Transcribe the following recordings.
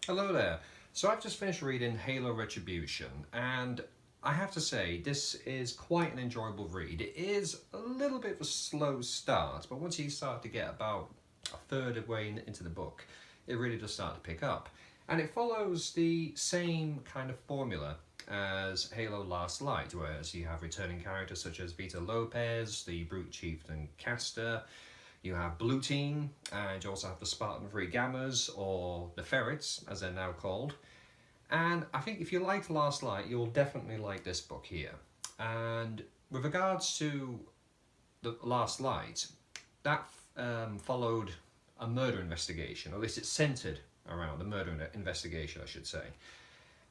Hello there. So I've just finished reading Halo Retribution, and I have to say this is quite an enjoyable read. It is a little bit of a slow start, but once you start to get about a third of the way into the book, it really does start to pick up. And it follows the same kind of formula as Halo Last Light, whereas you have returning characters such as Vita Lopez, the Brute Chieftain Caster, you have Blue Team, and you also have the Spartan 3 Gammas, or the Ferrets, as they're now called. And I think if you liked Last Light, you'll definitely like this book here. And with regards to the Last Light, that followed a murder investigation, or at least it's centred around a murder investigation, I should say.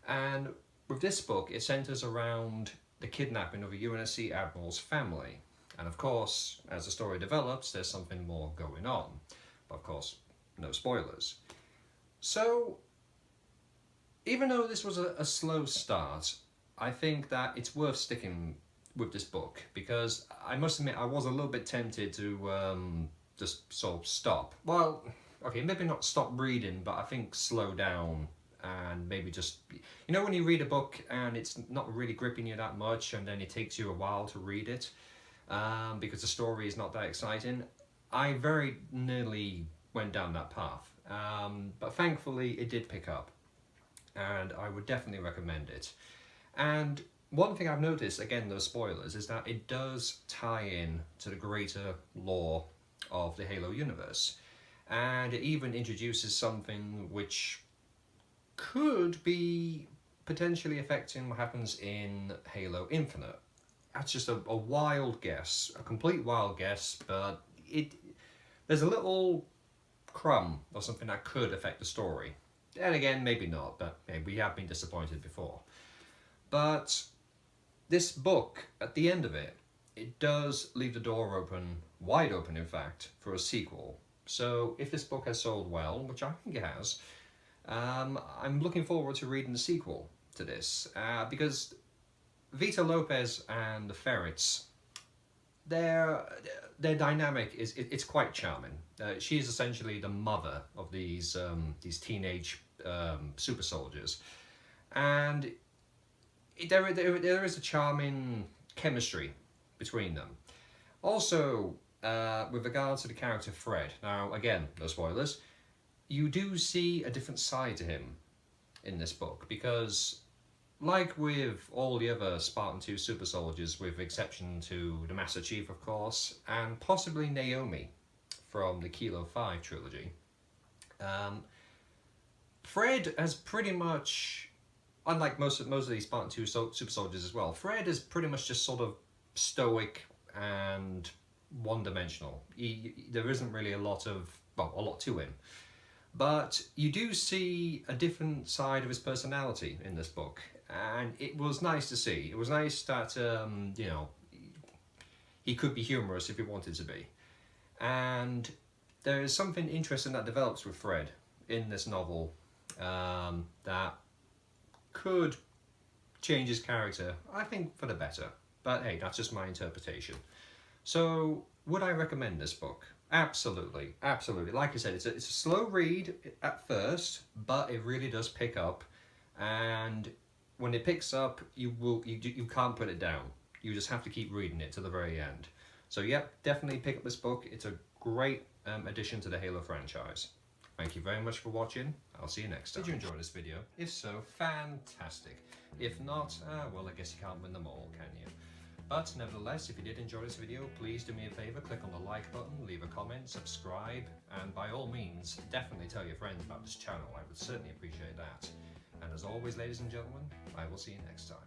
And with this book, it centres around the kidnapping of a UNSC Admiral's family. And of course, as the story develops, there's something more going on. But of course, no spoilers. So, even though this was a slow start, I think that it's worth sticking with this book, because I must admit I was a little bit tempted to just sort of stop. Well, okay, maybe not stop reading, but I think slow down and maybe just, you know, when you read a book and it's not really gripping you that much and then it takes you a while to read it, because the story is not that exciting. I very nearly went down that path, but thankfully it did pick up, and I would definitely recommend it. And one thing I've noticed, again, those spoilers, is that it does tie in to the greater lore of the Halo universe, and it even introduces something which could be potentially affecting what happens in Halo Infinite. That's just a wild guess, a complete wild guess, but there's a little crumb of something that could affect the story. And again, maybe not, but hey, we have been disappointed before. But this book, at the end of it, it does leave the door open, wide open in fact, for a sequel. So if this book has sold well, which I think it has, I'm looking forward to reading the sequel to this, because Vita Lopez and the Ferrets, their dynamic it's quite charming. She is essentially the mother of these teenage super soldiers, and there is a charming chemistry between them. Also, with regards to the character Fred, now again, no spoilers, you do see a different side to him in this book, because like with all the other Spartan 2 super soldiers, with exception to the Master Chief, of course, and possibly Naomi from the Kilo 5 trilogy, Fred has pretty much, unlike most of these Spartan 2 super soldiers as well, Fred is pretty much just sort of stoic and one-dimensional. There isn't really a lot to him. But you do see a different side of his personality in this book, and it was nice to see. It was nice that, you know, he could be humorous if he wanted to be. And there is something interesting that develops with Fred in this novel that could change his character, I think, for the better. But hey, that's just my interpretation. So, would I recommend this book? Absolutely, absolutely. Like I said, it's a slow read at first, but it really does pick up. And when it picks up, you can't put it down. You just have to keep reading it to the very end. So yep, definitely pick up this book. It's a great addition to the Halo franchise. Thank you very much for watching. I'll see you next time. Did you enjoy this video? If so, fantastic. If not, well, I guess you can't win them all, can you? But nevertheless, if you did enjoy this video, please do me a favour, click on the like button, leave a comment, subscribe, and by all means, definitely tell your friends about this channel. I would certainly appreciate that. And as always, ladies and gentlemen, I will see you next time.